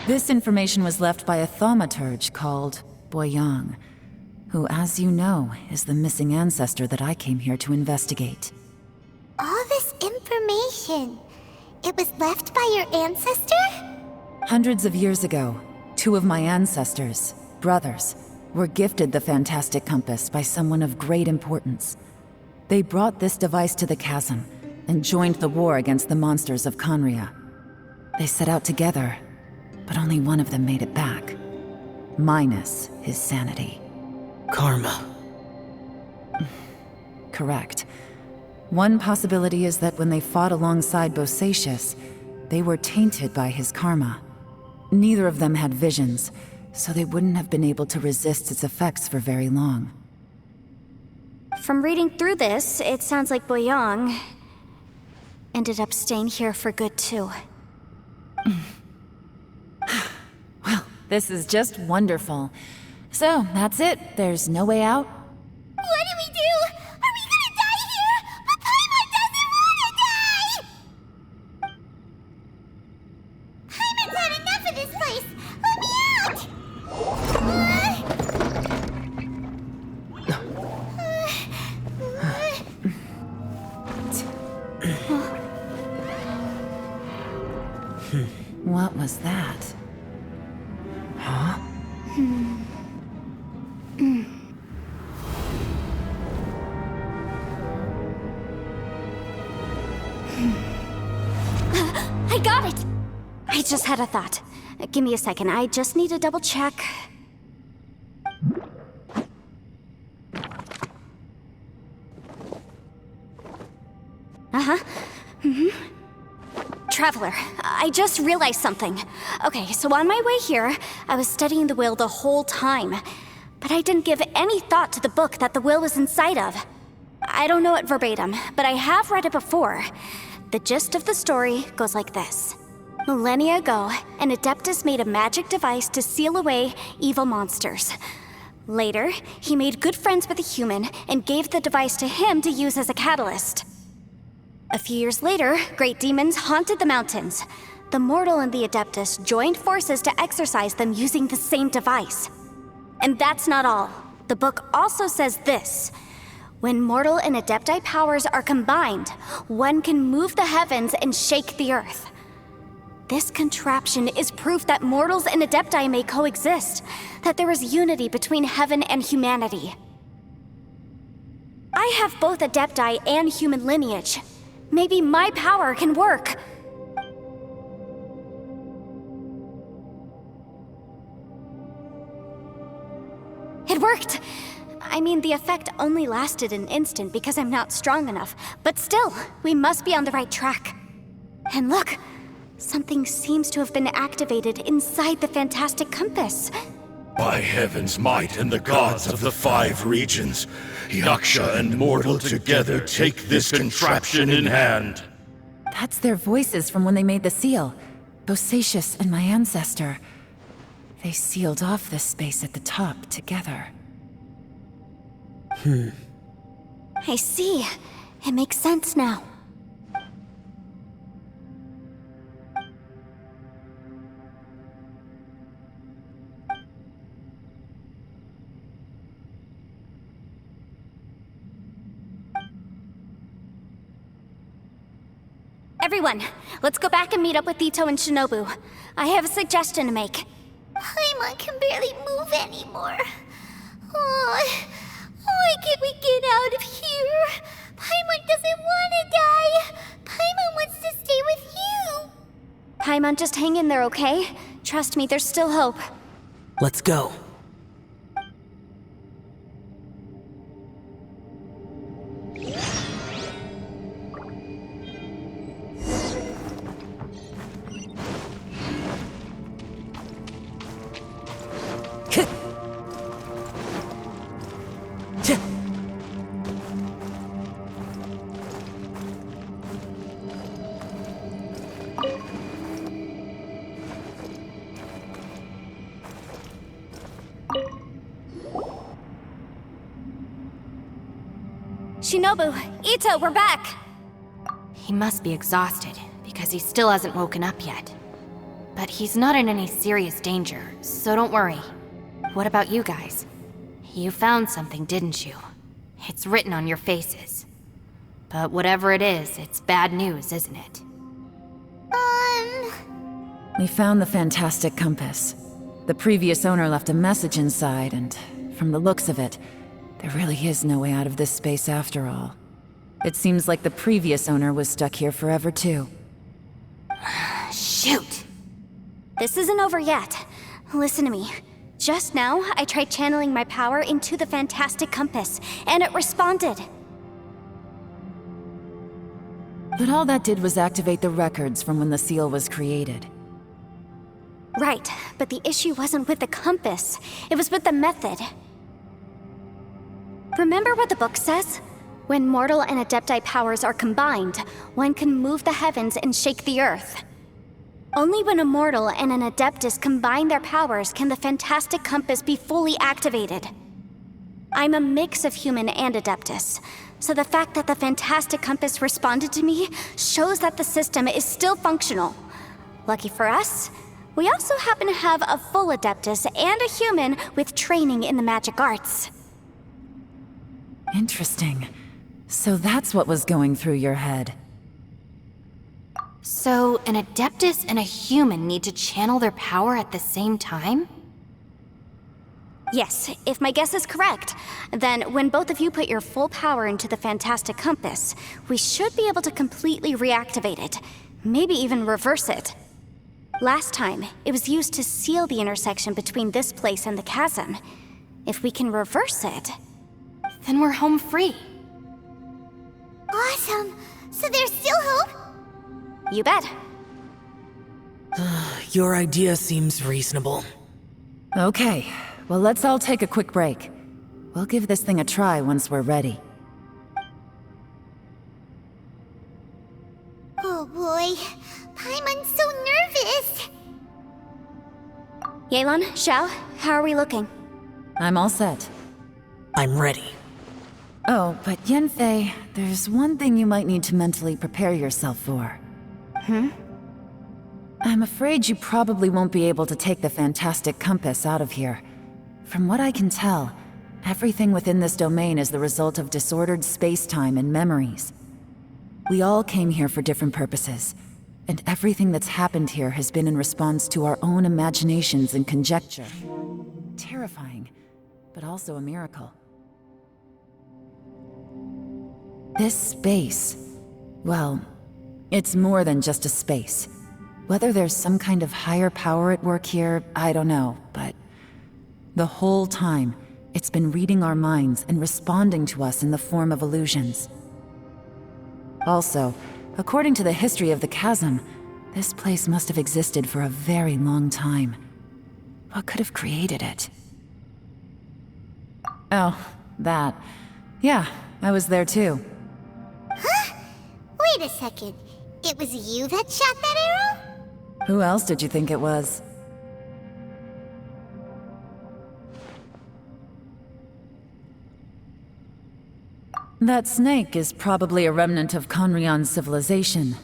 This information was left by a thaumaturge called Boyang, who, as you know, is the missing ancestor that I came here to investigate. All this information, it was left by your ancestor? Hundreds of years ago, two of my ancestors, brothers, were gifted the fantastic compass by someone of great importance. They brought this device to the chasm and joined the war against the monsters of Conria. They set out together, but only one of them made it back, minus his sanity. Karma. Correct. One possibility is that when they fought alongside Bosacius, they were tainted by his karma. Neither of them had visions, so they wouldn't have been able to resist its effects for very long. From reading through this, it sounds like Boyang ended up staying here for good too. Well, this is just wonderful. So, that's it. There's no way out? What do we do? Are we gonna die here? But Paimon doesn't wanna die! Paimon's had enough of this place! Let me out! What was that? Huh? I got it! I just had a thought. Give me a second, I just need to double check. Uh-huh. Traveler, I just realized something. Okay, so on my way here, I was studying the will the whole time. But I didn't give any thought to the book that the will was inside of. I don't know it verbatim, but I have read it before. The gist of the story goes like this. Millennia ago, an Adeptus made a magic device to seal away evil monsters. Later, he made good friends with a human and gave the device to him to use as a catalyst. A few years later, great demons haunted the mountains. The mortal and the Adeptus joined forces to exorcise them using the same device. And that's not all. The book also says this. When mortal and Adepti powers are combined, one can move the heavens and shake the earth. This contraption is proof that mortals and Adepti may coexist, that there is unity between heaven and humanity. I have both Adepti and human lineage. Maybe my power can work. It worked! I mean, the effect only lasted an instant because I'm not strong enough, but still, we must be on the right track. And look, something seems to have been activated inside the fantastic compass. By heaven's might and the gods of the 5 regions, Yaksha and mortal together take this contraption in hand. That's their voices from when they made the seal. Bosacius and my ancestor. They sealed off this space at the top together. I see. It makes sense now. Everyone, let's go back and meet up with Ito and Shinobu. I have a suggestion to make. Paimon can barely move anymore. Oh, why can't we get out of here? Paimon doesn't want to die. Paimon wants to stay with you. Paimon, just hang in there, okay? Trust me, there's still hope. Let's go. Shinobu, Ito, we're back! He must be exhausted, because he still hasn't woken up yet. but he's not in any serious danger, so don't worry. What about you guys? You found something, didn't you? It's written on your faces. But whatever it is, it's bad news, isn't it? We found the fantastic compass. The previous owner left a message inside, and from the looks of it, there really is no way out of this space after all. It seems like the previous owner was stuck here forever too. Shoot! This isn't over yet. Listen to me. Just now, I tried channeling my power into the fantastic compass, and it responded. But all that did was activate the records from when the seal was created. Right, but the issue wasn't with the compass. It was with the method. Remember what the book says? When mortal and adepti powers are combined, one can move the heavens and shake the earth. Only when a mortal and an adeptus combine their powers can the fantastic compass be fully activated. I'm a mix of human and adeptus, so the fact that the fantastic compass responded to me shows that the system is still functional. Lucky for us, we also happen to have a full adeptus and a human with training in the magic arts. Interesting. So that's what was going through your head. So, an adeptus and a human need to channel their power at the same time? Yes, if my guess is correct, then when both of you put your full power into the fantastic compass, we should be able to completely reactivate it, maybe even reverse it. Last time, it was used to seal the intersection between this place and the chasm. If we can reverse it, Then we're home free. Awesome! So there's still hope? you bet. Your idea seems reasonable. Okay, well let's all take a quick break. We'll give this thing a try once we're ready. Oh boy, Paimon's so nervous! Yelan, Xiao, how are we looking? I'm all set. I'm ready. Oh, but Yanfei, there's one thing you might need to mentally prepare yourself for. I'm afraid you probably won't be able to take the fantastic compass out of here. From what I can tell, everything within this domain is the result of disordered space-time and memories. We all came here for different purposes, and everything that's happened here has been in response to our own imaginations and conjecture. Terrifying, but also a miracle. This space, well, it's more than just a space. Whether there's some kind of higher power at work here, I don't know, but the whole time, it's been reading our minds and responding to us in the form of illusions. Also, according to the history of the chasm, this place must have existed for a very long time. What could have created it? Oh, that. Yeah, I was there too. Wait a second. It was you that shot that arrow? Who else did you think it was? That snake is probably a remnant of Conrion's civilization,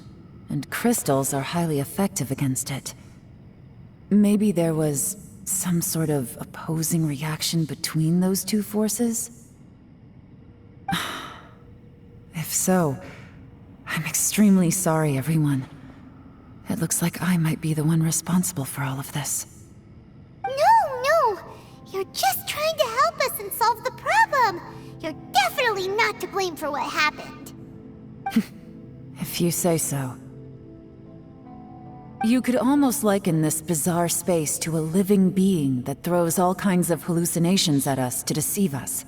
and crystals are highly effective against it. Maybe there was some sort of opposing reaction between those two forces? If so, I'm extremely sorry, everyone. It looks like I might be the one responsible for all of this. No! You're just trying to help us and solve the problem! You're definitely not to blame for what happened. If you say so. You could almost liken this bizarre space to a living being that throws all kinds of hallucinations at us to deceive us.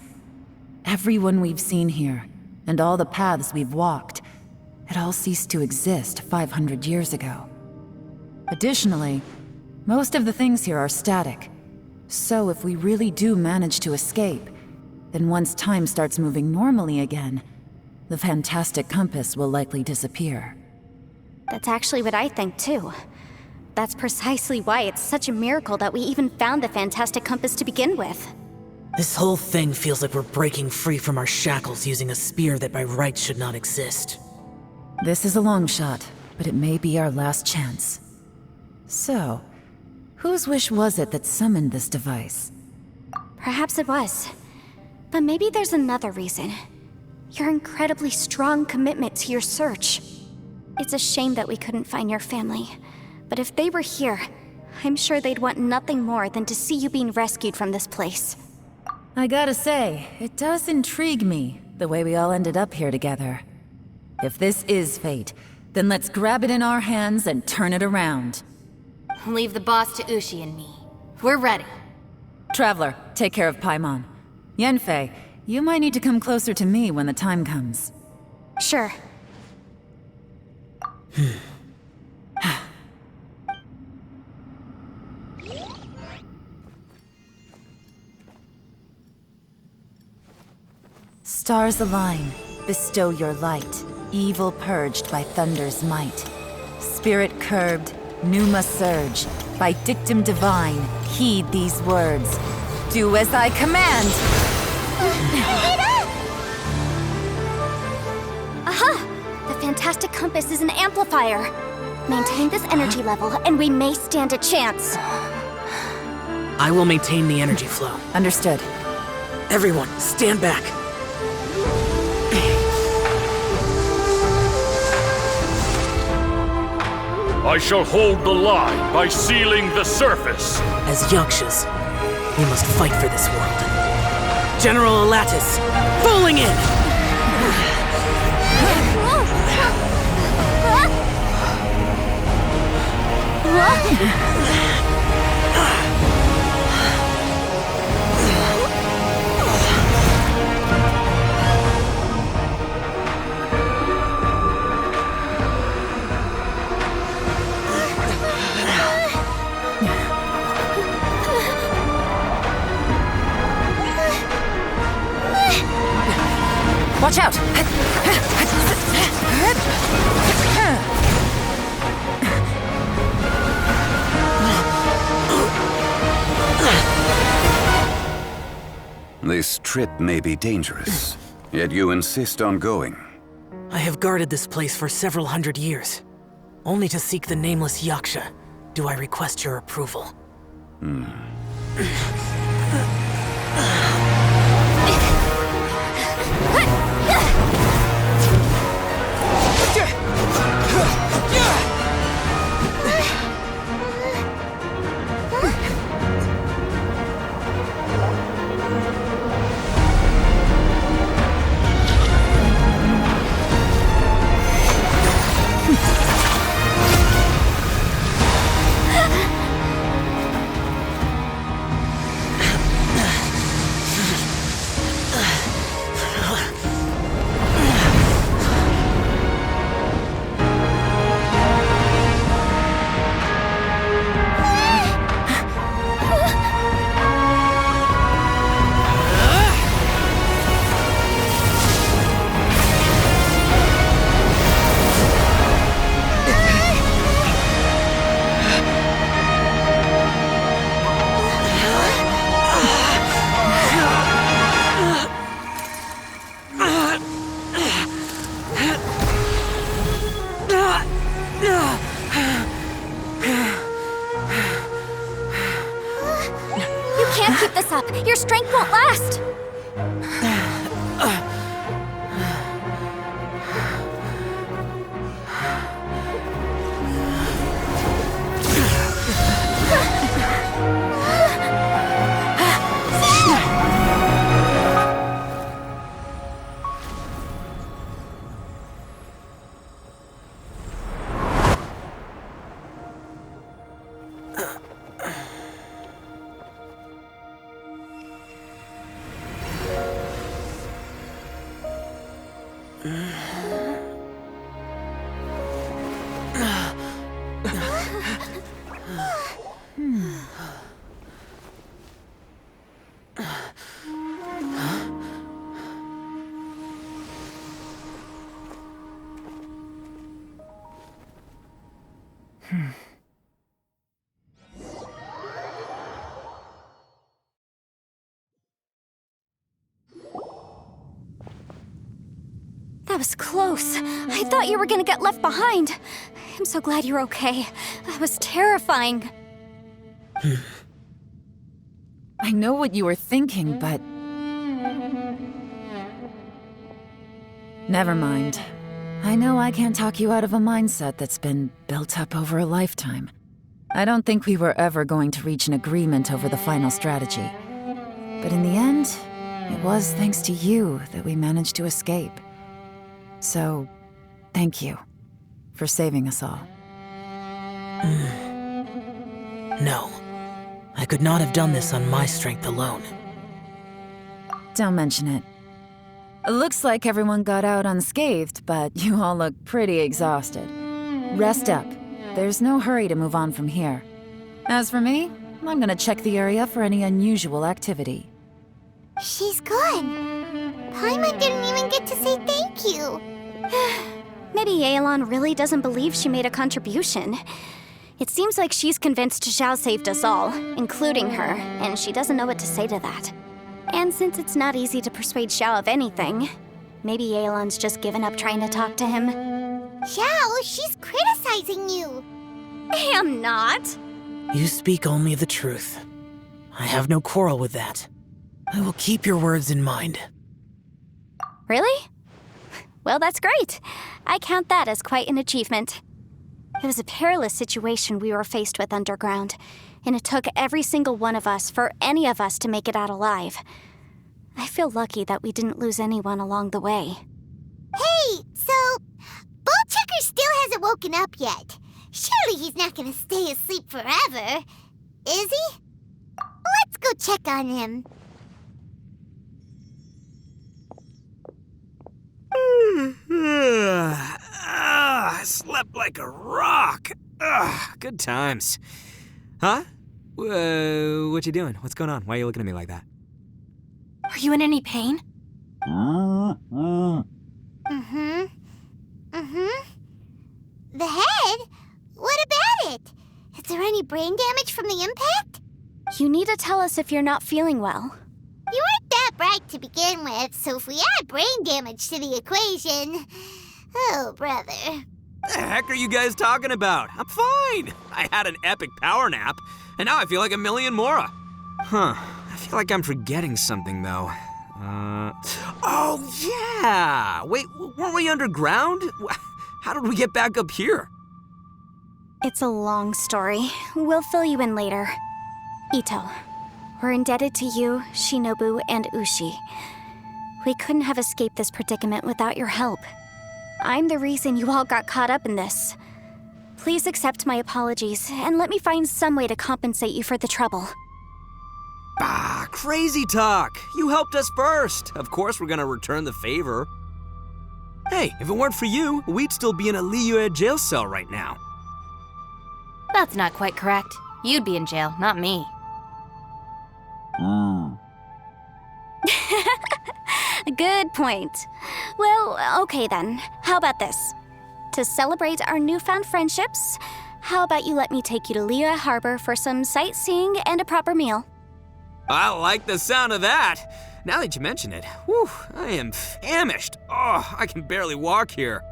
Everyone we've seen here, and all the paths we've walked, it all ceased to exist 500 years ago. Additionally, most of the things here are static. So if we really do manage to escape, then once time starts moving normally again, the fantastic compass will likely disappear. That's actually what I think too. That's precisely why it's such a miracle that we even found the fantastic compass to begin with. This whole thing feels like we're breaking free from our shackles using a spear that by rights should not exist. This is a long shot, but it may be our last chance. So, whose wish was it that summoned this device? Perhaps it was. But maybe there's another reason. Your incredibly strong commitment to your search. It's a shame that we couldn't find your family. But if they were here, I'm sure they'd want nothing more than to see you being rescued from this place. I gotta say, it does intrigue me, the way we all ended up here together. If this is fate, then let's grab it in our hands and turn it around. Leave the boss to Ushi and me. We're ready. Traveler, take care of Paimon. Yanfei, you might need to come closer to me when the time comes. Sure. Stars align, bestow your light, evil purged by thunder's might. Spirit curbed, pneuma surge, by dictum divine, heed these words. Do as I command! Aha! The fantastic compass is an amplifier. Maintain this energy level, and we may stand a chance. I will maintain the energy flow. Understood. Everyone, stand back. I shall hold the line by sealing the surface. As Yakshas, we must fight for this world. General Alatus, falling in! Watch out! This trip may be dangerous, yet you insist on going. I have guarded this place for several hundred years. Only to seek the nameless Yaksha do I request your approval. Can't keep this up. Your strength won't last. That was close. I thought you were gonna get left behind. I'm so glad you're okay. That was terrifying. I know what you were thinking, but... Never mind. I know I can't talk you out of a mindset that's been built up over a lifetime. I don't think we were ever going to reach an agreement over the final strategy. But in the end, it was thanks to you that we managed to escape. So, thank you for saving us all. No. I could not have done this on my strength alone. Don't mention it. It looks like everyone got out unscathed, but you all look pretty exhausted. Rest up. There's no hurry to move on from here. As for me, I'm gonna check the area for any unusual activity. She's gone. Paimon didn't even get to say thank you. Maybe Yelan really doesn't believe she made a contribution. It seems like she's convinced Zhao saved us all, including her, and she doesn't know what to say to that. And since it's not easy to persuade Zhao of anything, maybe Yelan's just given up trying to talk to him. Zhao, she's criticizing you. I am not. You speak only the truth. I have no quarrel with that. I will keep your words in mind. Really? Well, that's great. I count that as quite an achievement. It was a perilous situation we were faced with underground, and it took every single one of us for any of us to make it out alive. I feel lucky that we didn't lose anyone along the way. Hey, so Ballchecker still hasn't woken up yet. Surely he's not gonna stay asleep forever, is he? Let's go check on him. I slept like a rock. Good times. Huh? What you doing? What's going on? Why are you looking at me like that? Are you in any pain? The head? What about it? Is there any brain damage from the impact? You need to tell us if you're not feeling well. You weren't that bright to begin with, so if we add brain damage to the equation... Oh, brother. The heck are you guys talking about? I'm fine. I had an epic power nap, and now I feel like a million more. Huh. I feel like I'm forgetting something, though. Oh, yeah! Wait, weren't we underground? How did we get back up here? It's a long story. We'll fill you in later. Ito, we're indebted to you, Shinobu, and Ushi. We couldn't have escaped this predicament without your help. I'm the reason you all got caught up in this. Please accept my apologies, and let me find some way to compensate you for the trouble. Ah, crazy talk. You helped us first. Of course we're gonna return the favor. Hey, if it weren't for you, we'd still be in a Liyue jail cell right now. That's not quite correct. You'd be in jail, not me. Good point. Well, okay then. How about this? To celebrate our newfound friendships, how about you let me take you to Liyue Harbor for some sightseeing and a proper meal? I like the sound of that. Now that you mention it, whew, I am famished. Oh, I can barely walk here.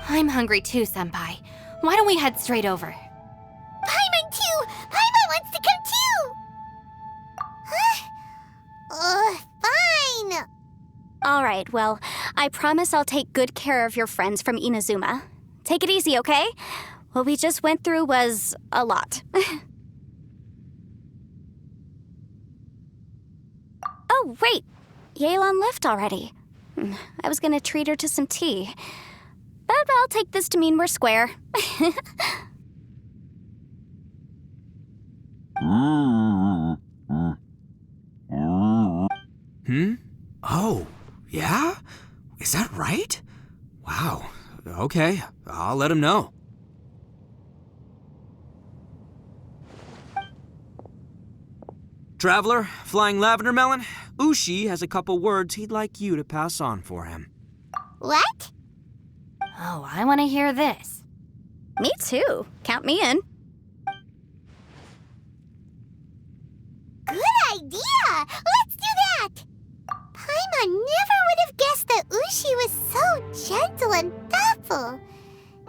I'm hungry too, Senpai. Why don't we head straight over? Paimon too! Paimon wants to come too! Huh? Fine. All right, well, I promise I'll take good care of your friends from Inazuma. Take it easy, okay? What we just went through was a lot. Oh, wait. Yelan left already. I was gonna treat her to some tea. But I'll take this to mean we're square. Oh, yeah? Is that right? Wow. Okay, I'll let him know. Traveler, Flying Lavender Melon, Ushi has a couple words he'd like you to pass on for him. What? Oh, I want to hear this. Me too. Count me in. Good idea! Let's do that! Paimon never would have guessed that Ushi was so careful.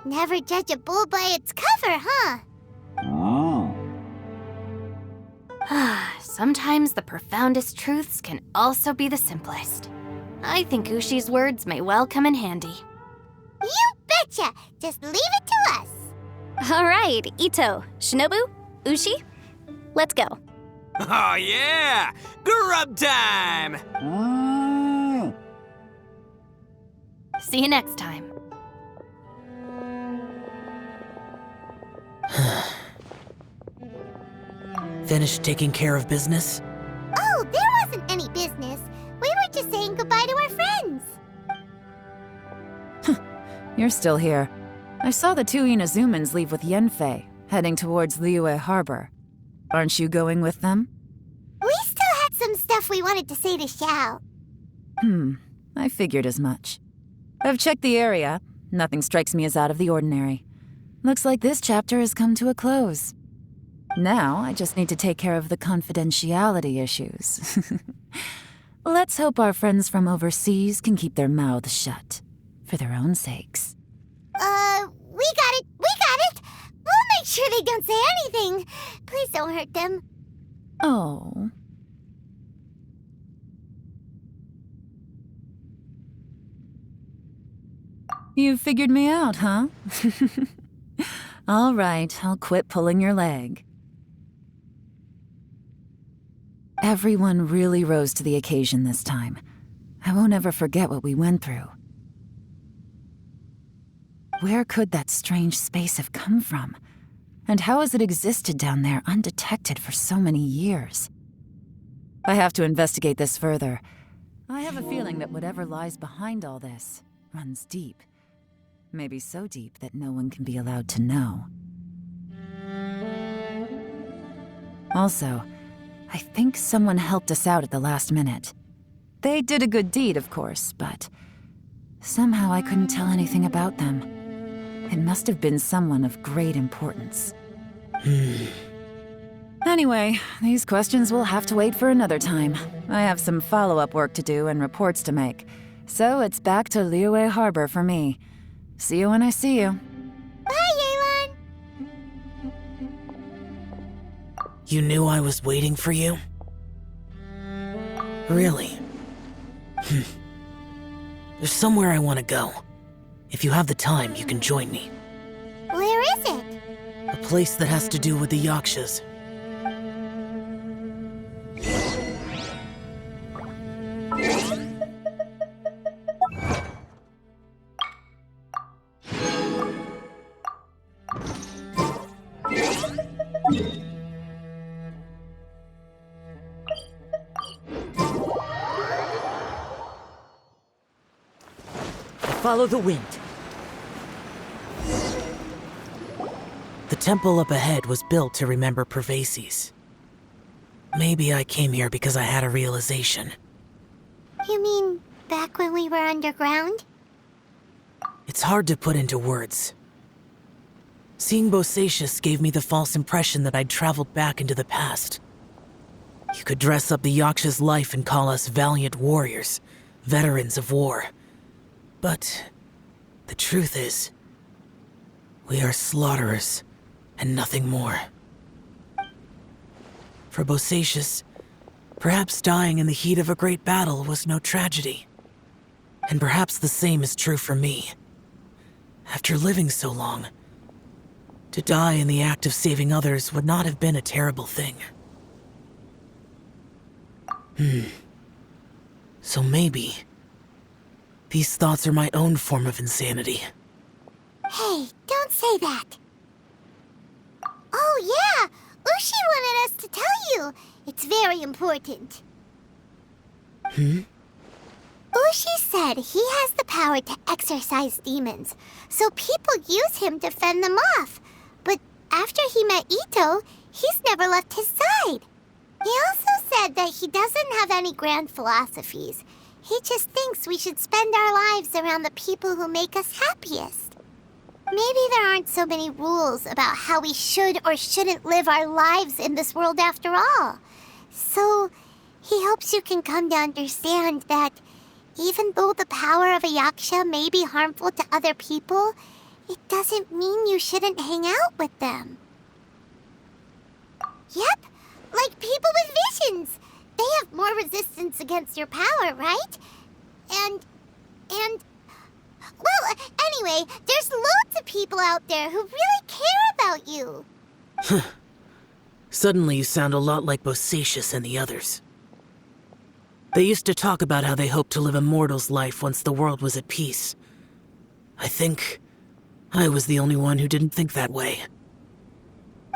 Never judge a bull by its cover, huh? Sometimes the profoundest truths can also be the simplest. I think Ushi's words may well come in handy. You betcha! Just leave it to us. All right, Ito, Shinobu, Ushi, let's go. Oh yeah! Grub time! See you next time. Finished taking care of business? Oh, there wasn't any business. We were just saying goodbye to our friends. You're still here. I saw the two Inazumans leave with Yenfei, heading towards Liyue Harbor. Aren't you going with them? We still had some stuff we wanted to say to Xiao. I figured as much. I've checked the area. Nothing strikes me as out of the ordinary. Looks like this chapter has come to a close. Now, I just need to take care of the confidentiality issues. Let's hope our friends from overseas can keep their mouths shut. For their own sakes. We got it! We got it! We'll make sure they don't say anything. Please don't hurt them. Oh. You figured me out, huh? All right, I'll quit pulling your leg. Everyone really rose to the occasion this time. I won't ever forget what we went through. Where could that strange space have come from? And how has it existed down there undetected for so many years? I have to investigate this further. I have a feeling that whatever lies behind all this runs deep. Maybe so deep that no one can be allowed to know. Also, I think someone helped us out at the last minute. They did a good deed, of course, but somehow I couldn't tell anything about them. It must have been someone of great importance. Anyway, these questions will have to wait for another time. I have some follow-up work to do and reports to make. So it's back to Liyue Harbor for me. See you when I see you. Bye, Yelan! You knew I was waiting for you? Really? There's somewhere I want to go. If you have the time, you can join me. Where is it? A place that has to do with the Yakshas. Follow the wind. The temple up ahead was built to remember Pervases. Maybe I came here because I had a realization. You mean back when we were underground? It's hard to put into words. Seeing Bosacius gave me the false impression that I'd traveled back into the past. You could dress up the Yaksha's life and call us valiant warriors, veterans of war. But the truth is, we are slaughterers and nothing more. For Bosacius, perhaps dying in the heat of a great battle was no tragedy. And perhaps the same is true for me. After living so long, to die in the act of saving others would not have been a terrible thing. So maybe these thoughts are my own form of insanity. Hey, don't say that. Oh yeah, Ushi wanted us to tell you. It's very important. Ushi said he has the power to exorcise demons, so people use him to fend them off. But after he met Ito, he's never left his side. He also said that he doesn't have any grand philosophies. He just thinks we should spend our lives around the people who make us happiest. Maybe there aren't so many rules about how we should or shouldn't live our lives in this world after all. So, he hopes you can come to understand that Even though the power of a yaksha may be harmful to other people, it doesn't mean you shouldn't hang out with them. Yep, like people with visions. They have more resistance against your power, right? Well, anyway, there's loads of people out there who really care about you. Suddenly you sound a lot like Bosacius and the others. They used to talk about how they hoped to live a mortal's life once the world was at peace. I think I was the only one who didn't think that way.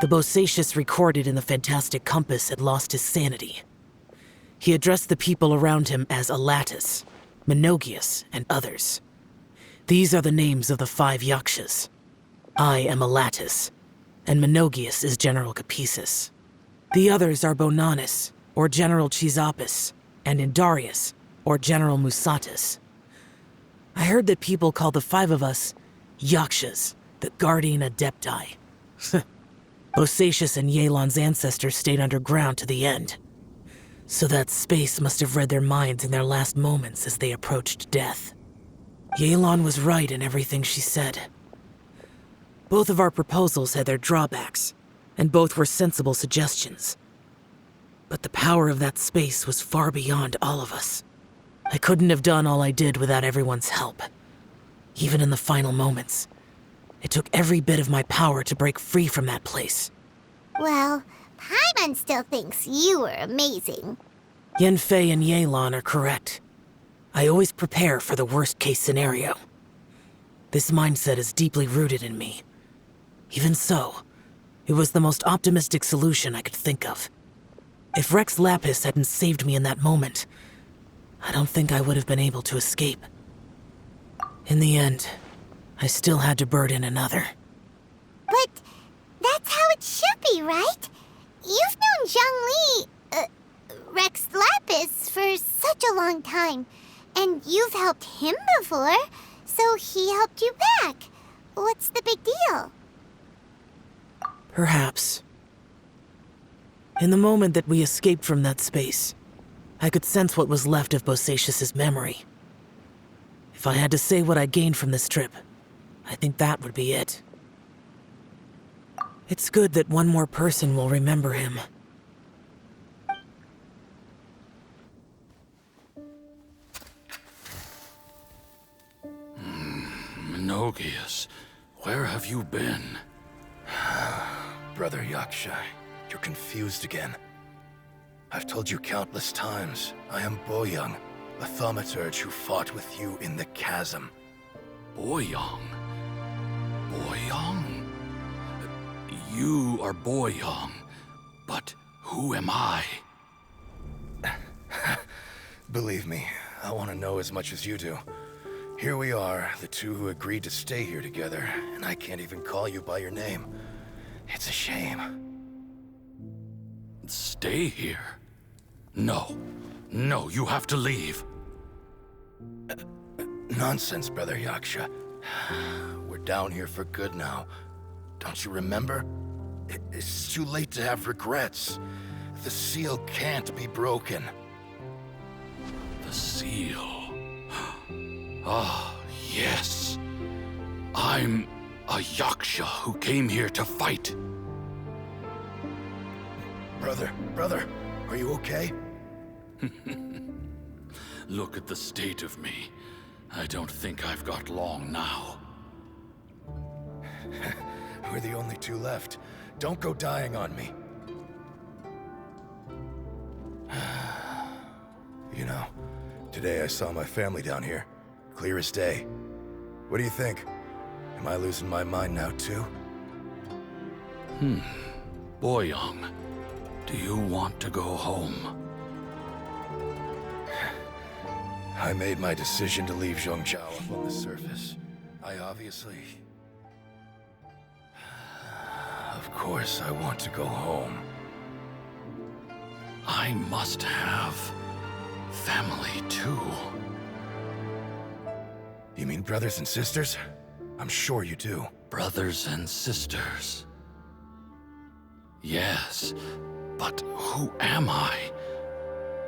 The Bosacius recorded in the Fantastic Compass had lost his sanity. He addressed the people around him as Alatus, Menogius, and others. These are the names of the 5 yakshas. I am Alatus, and Menogius is General Capisis. The others are Bonanis, or General Chisapis, and Indarius, or General Musatus. I heard that people call the 5 of us yakshas, the Guardian Adepti. Bosacius and Yelan's ancestors stayed underground to the end. So that space must have read their minds in their last moments as they approached death. Yelan was right in everything she said. Both of our proposals had their drawbacks, and both were sensible suggestions. But the power of that space was far beyond all of us. I couldn't have done all I did without everyone's help. Even in the final moments, it took every bit of my power to break free from that place. Well, Paimon still thinks you were amazing. Yenfei and Yelan are correct. I always prepare for the worst-case scenario. This mindset is deeply rooted in me. Even so, it was the most optimistic solution I could think of. If Rex Lapis hadn't saved me in that moment, I don't think I would have been able to escape. In the end, I still had to burden another. But that's how it should be, right? You've known Zhang Li, Rex Lapis, for such a long time. And you've helped him before, so he helped you back. What's the big deal? Perhaps. In the moment that we escaped from that space, I could sense what was left of Bosacius's memory. If I had to say what I gained from this trip, I think that would be it. It's good that one more person will remember him. Menogius, where have you been? Brother Yaksha, you're confused again. I've told you countless times, I am Boyoung, a thaumaturge who fought with you in the chasm. Boyoung? Boyoung? You are Boyoung, but who am I? Believe me, I want to know as much as you do. Here we are, the two who agreed to stay here together, and I can't even call you by your name. It's a shame. Stay here? No. No, you have to leave. Nonsense, Brother Yaksha. We're down here for good now. Don't you remember? It's too late to have regrets. The seal can't be broken. The seal. Ah, yes. I'm a Yaksha who came here to fight. Brother, are you okay? Look at the state of me. I don't think I've got long now. We're the only two left. Don't go dying on me. You know, today I saw my family down here. Clear as day. What do you think? Am I losing my mind now too? Boyoung, do you want to go home? I made my decision to leave Zhongzhou up on the surface. I obviously... Of course I want to go home. I must have family too. You mean brothers and sisters? I'm sure you do. Brothers and sisters. Yes, but who am I?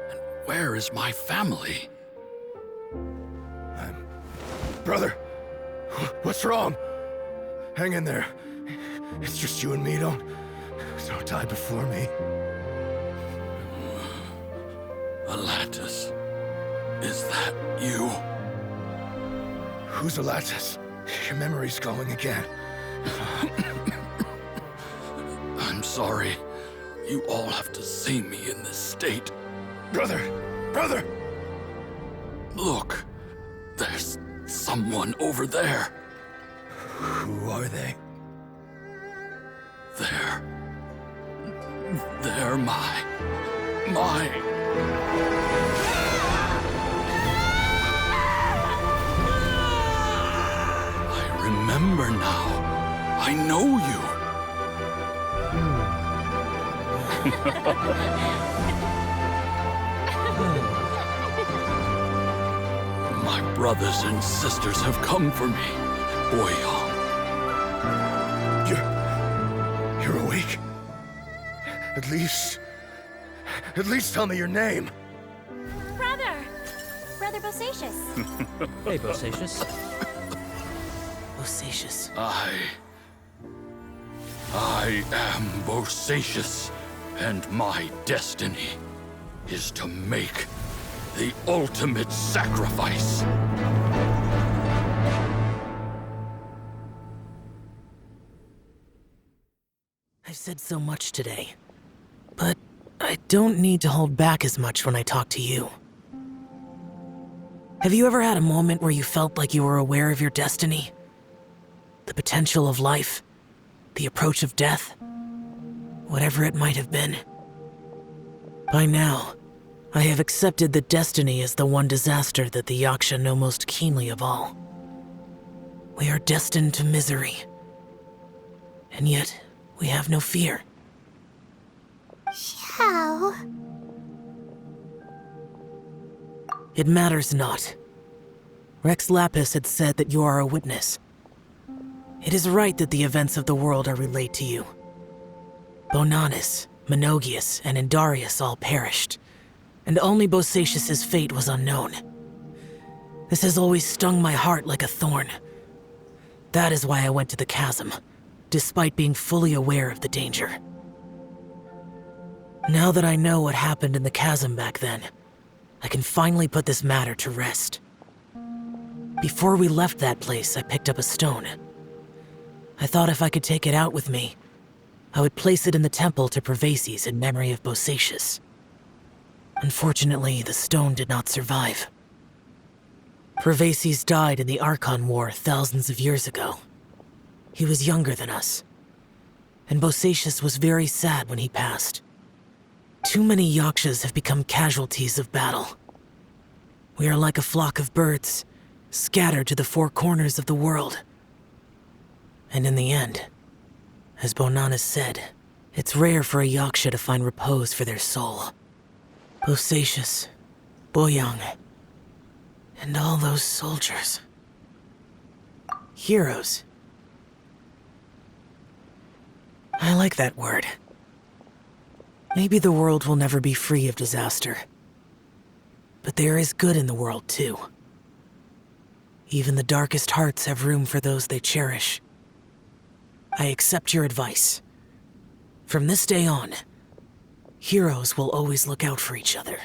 And where is my family? Brother, what's wrong? Hang in there. It's just you and me, don't die before me. Alatus, is that you? Who's Alatus? Your memory's going again. I'm sorry. You all have to see me in this state. Brother! Look, there's someone over there. Who are they? They're my... I remember now. I know you. My brothers and sisters have come for me, Boyang. You're awake? At least tell me your name. Brother Bosacius. Hey, Bosacius. Bosacius. I am Bosacius, and my destiny is to make the ultimate sacrifice. I've said so much today, but I don't need to hold back as much when I talk to you. Have you ever had a moment where you felt like you were aware of your destiny? The potential of life? The approach of death? Whatever it might have been. By now, I have accepted that destiny is the one disaster that the Yaksha know most keenly of all. We are destined to misery. And yet, we have no fear. How? It matters not. Rex Lapis had said that you are a witness. It is right that the events of the world are relayed to you. Bonanis, Menogius, and Indarius all perished, and only Bosacius' fate was unknown. This has always stung my heart like a thorn. That is why I went to the chasm, despite being fully aware of the danger. Now that I know what happened in the chasm back then, I can finally put this matter to rest. Before we left that place, I picked up a stone. I thought if I could take it out with me, I would place it in the temple to Pervases in memory of Bosacius. Unfortunately, the stone did not survive. Pervases died in the Archon War thousands of years ago. He was younger than us, and Bosacius was very sad when he passed. Too many Yakshas have become casualties of battle. We are like a flock of birds, scattered to the four corners of the world. And in the end, as Bonanis said, it's rare for a Yaksha to find repose for their soul. Bosacius, Boyang, and all those soldiers. Heroes. I like that word. Maybe the world will never be free of disaster. But there is good in the world, too. Even the darkest hearts have room for those they cherish. I accept your advice. From this day on, heroes will always look out for each other.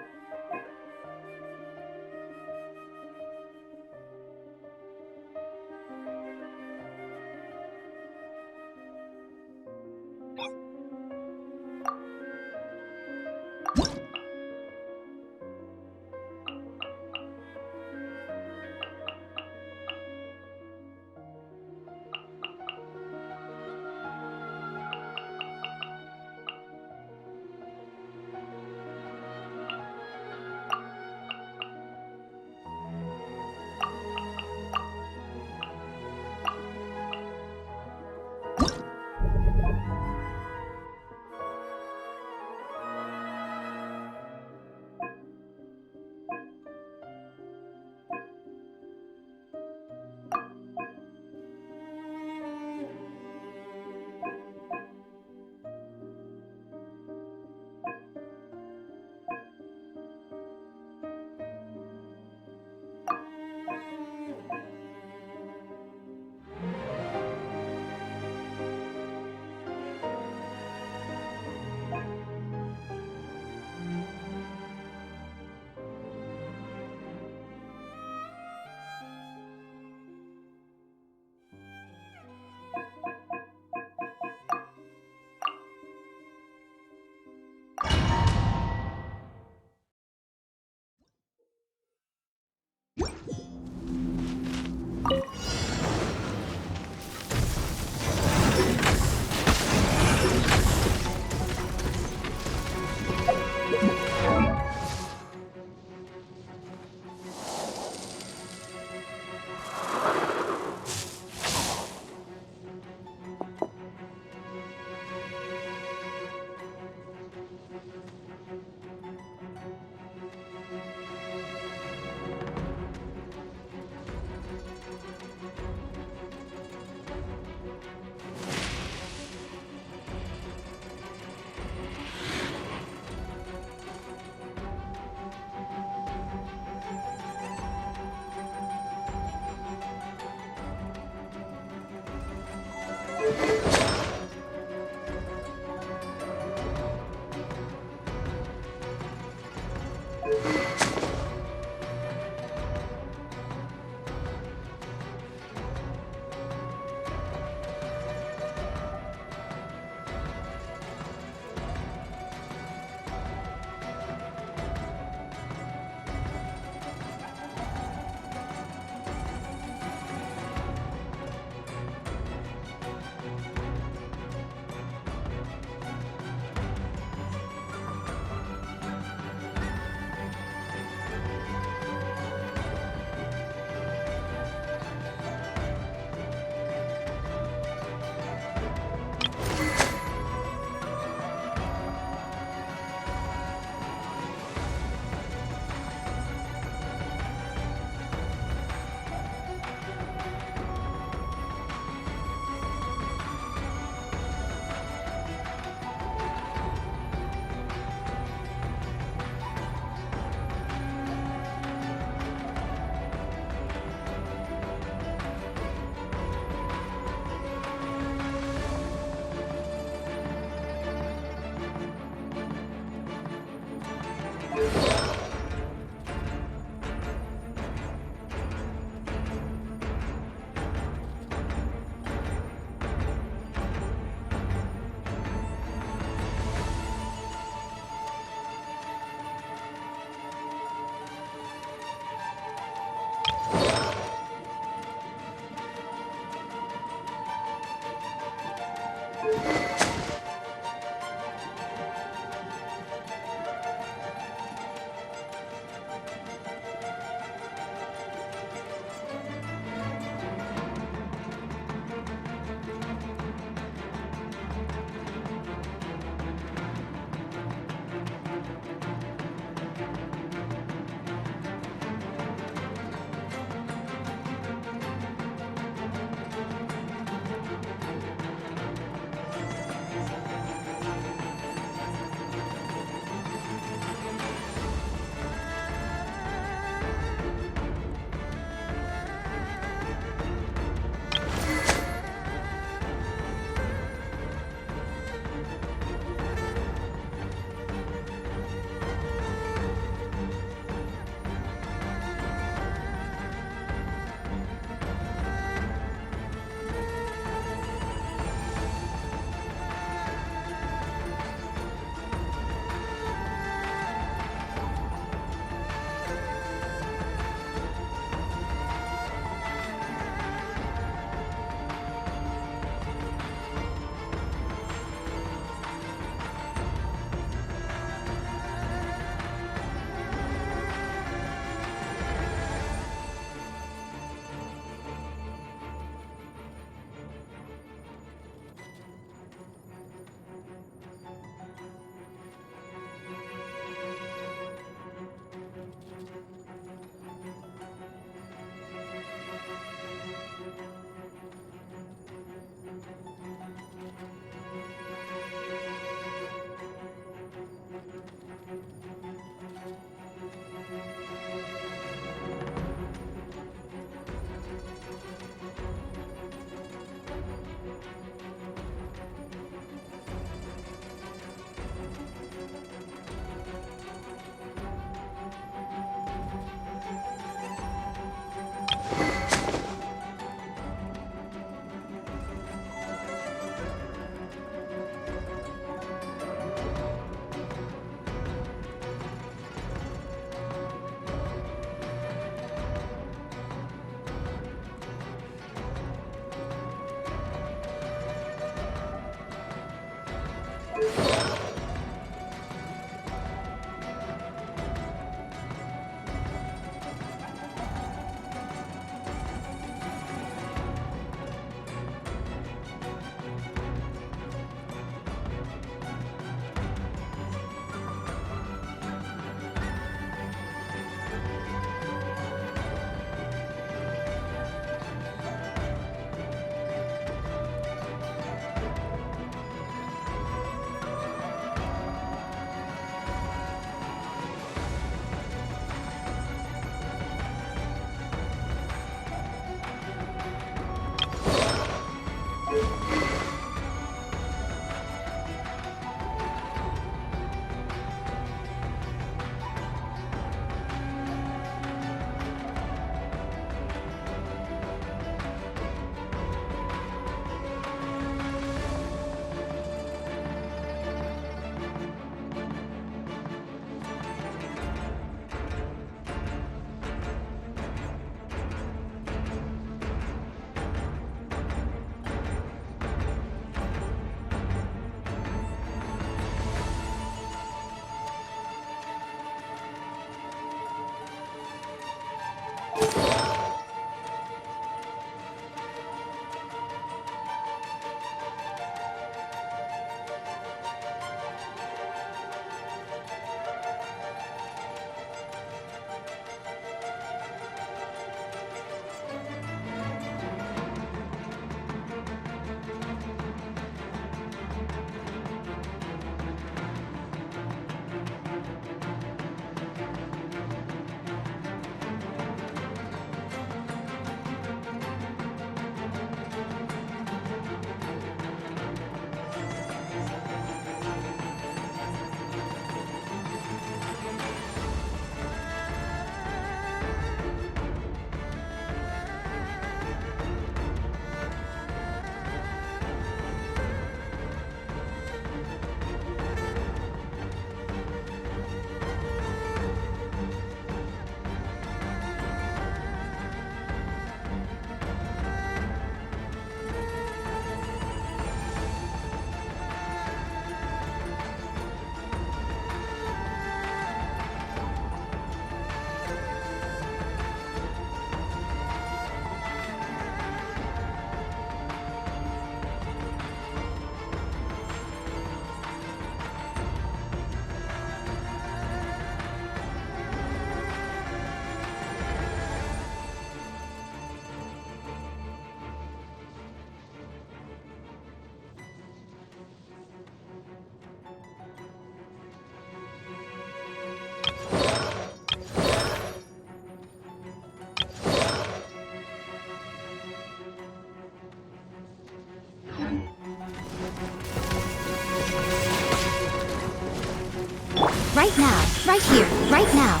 right now. Right here, right now.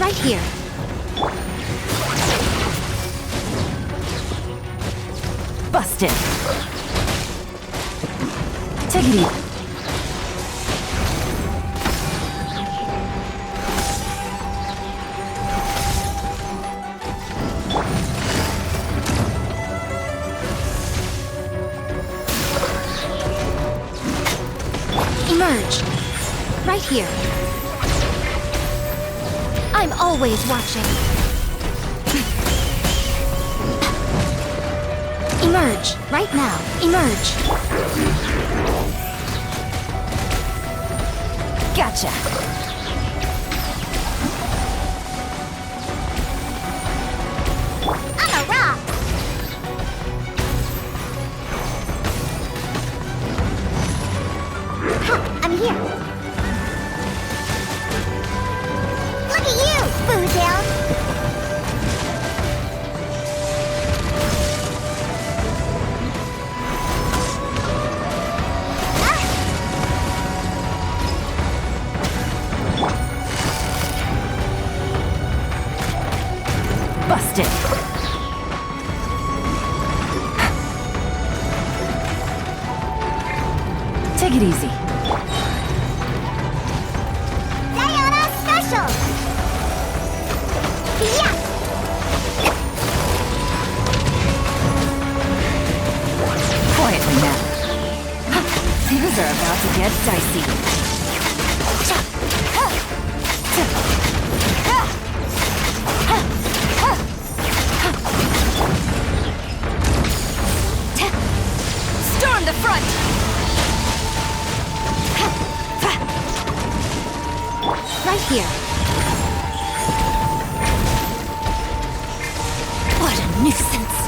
Right here. Busted. Take it easy. Emerge. Right here. I'm always watching. Emerge. Right now. Emerge. Gotcha. I'm a rock. Ha, I'm here. Look at you, Bootown. Busted. Take it easy. Diana Special. Yeah. Quietly now. Things are about to get dicey. Storm the front! Right here. What a nuisance!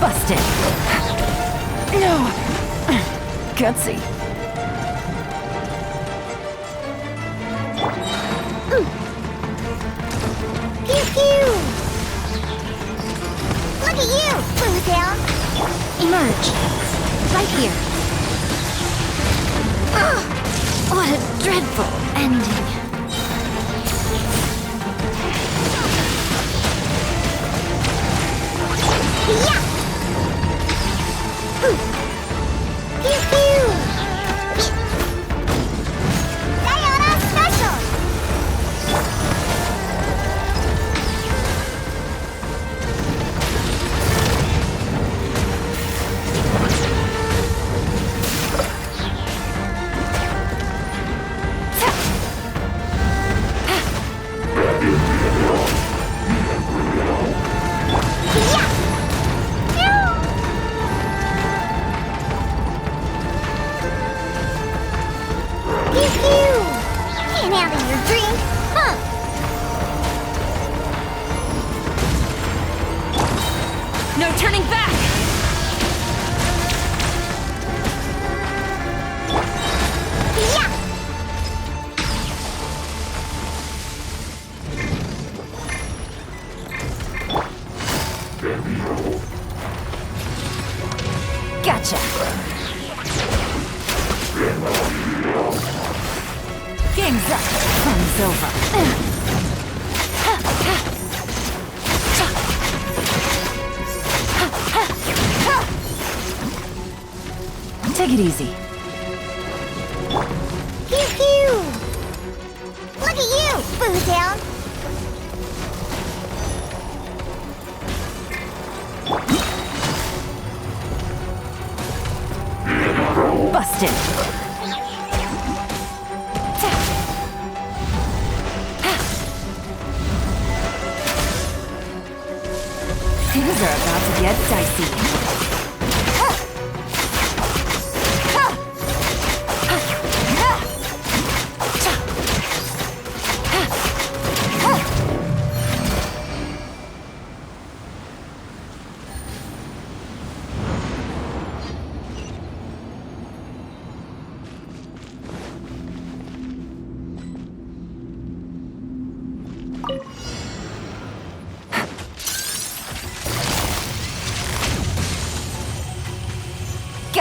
Busted. No. Gutsy. Pew pew. Look at you, Bootown. Emerge. Right here. What a dreadful ending. Yeah. Pew pew. Diana Special. Pew pew. Can't handle your drink, huh? No turning back! Yeah. Gotcha. Game's up. Fun's over. Take it easy. Pew pew. Look at you, Bootown. Busted. Things are about to get dicey.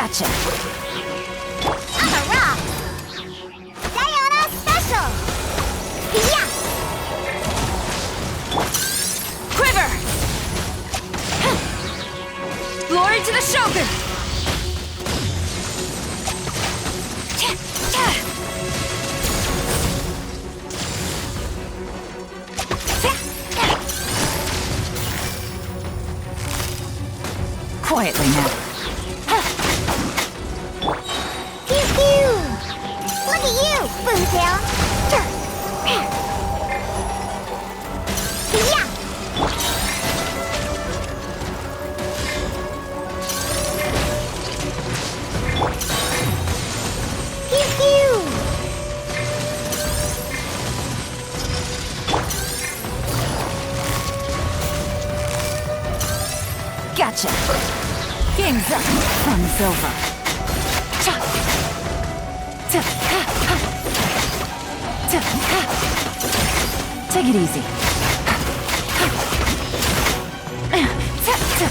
Gotcha. I'm a rock! Diana Special! Yeah! Quiver! Glory to the Shogun! Quietly now. Pew pew! Look at you, Boozle! Yeah! Pew pew! Gotcha. Game's up. Fun's over. Cha. Ta. Ha. Ha. Ta. Ha. Take it easy. Ha. Ha. Ta. Ta.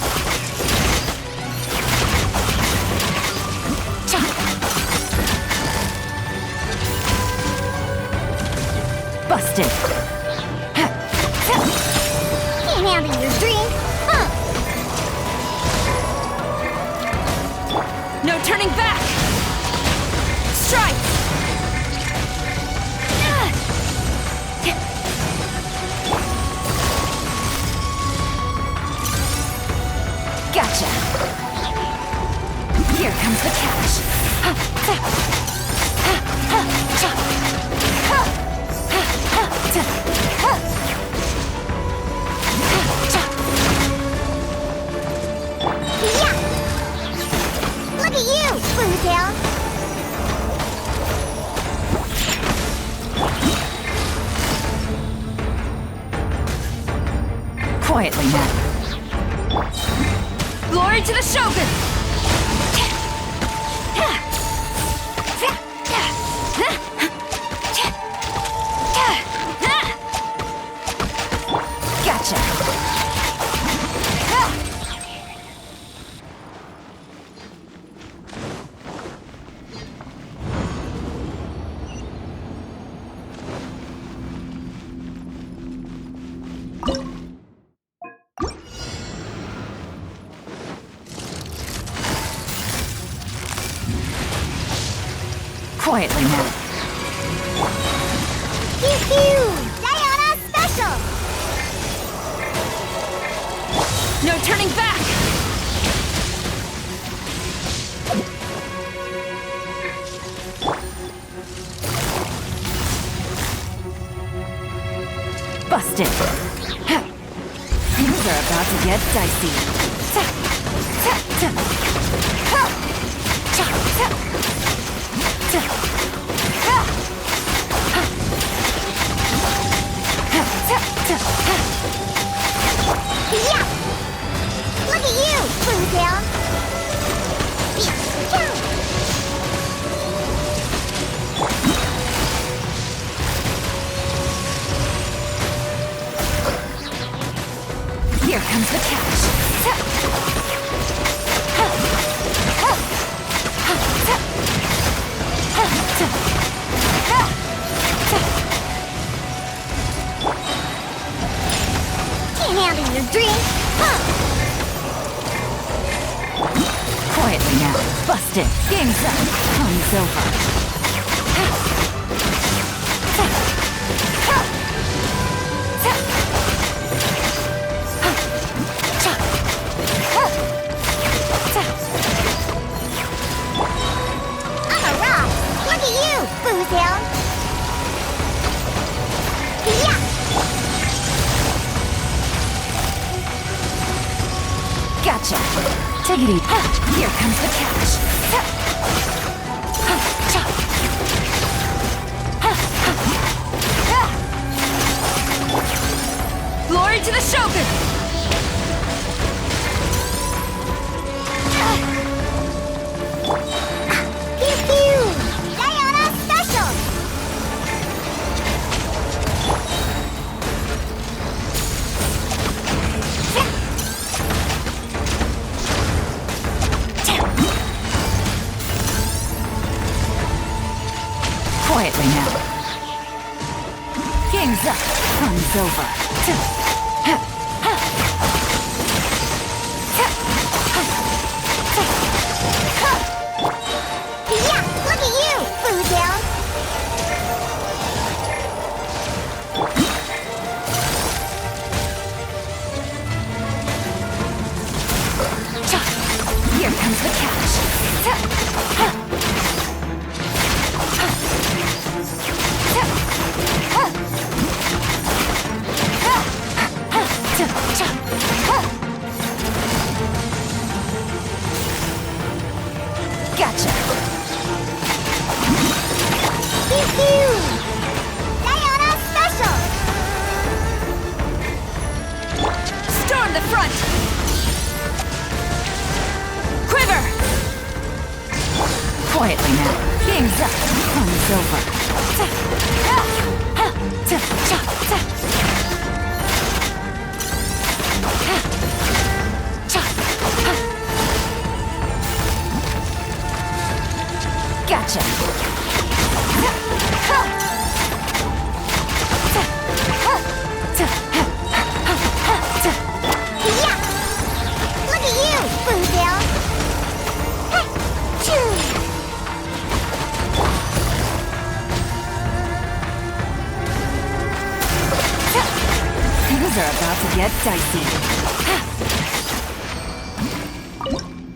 Cha. Busted. Ha. Ta. Can't handle your drink, huh? No turning back! Strike! Gotcha. Here comes the cash. Ha, ta. Ha, ha, cha. Ha, ha, ha, ta. Ha. Ha, cha. Yeah! Look at you, Boozle! Quietly now. Glory to the Shogun! Gotcha. Quietly now. Pew pew! Diana Special! No turning back! Busted. Ha. Things are about to get dicey. Ta. Ta. Ta. Ha. Cha. Ta. Ta. Ha. Ha. Ha. Ta. Ta. Ha. Yeah! Look at you, Boozle! Here comes the cash. Ta. Ha. Ha. Ha. Ta. Ha. Ta. Ha. Ta. Can't handle your drink, huh? Quietly now. Busted. Game's up. Fun's over. Ha. Ta. Ha. Ta. Ha. Cha. Ha. Ta. I'm a rock! Look at you, Boozle! Yeah! Gotcha. Take it easy. Ha. Here comes the cash. Ta. Ha. Cha. Ha. Ha. Ha. Glory to the Shogun! Pew pew! Diana Special! Fun's over. Yeah, look at you, Food Down. Here comes the catch. Gotcha. Pew-pew! Sayonara Special! Storm the front! Quiver! Quietly now. Game's up. Fun's over. Gotcha. Yeah! Look at you, Food Down. Things are about to get dicey.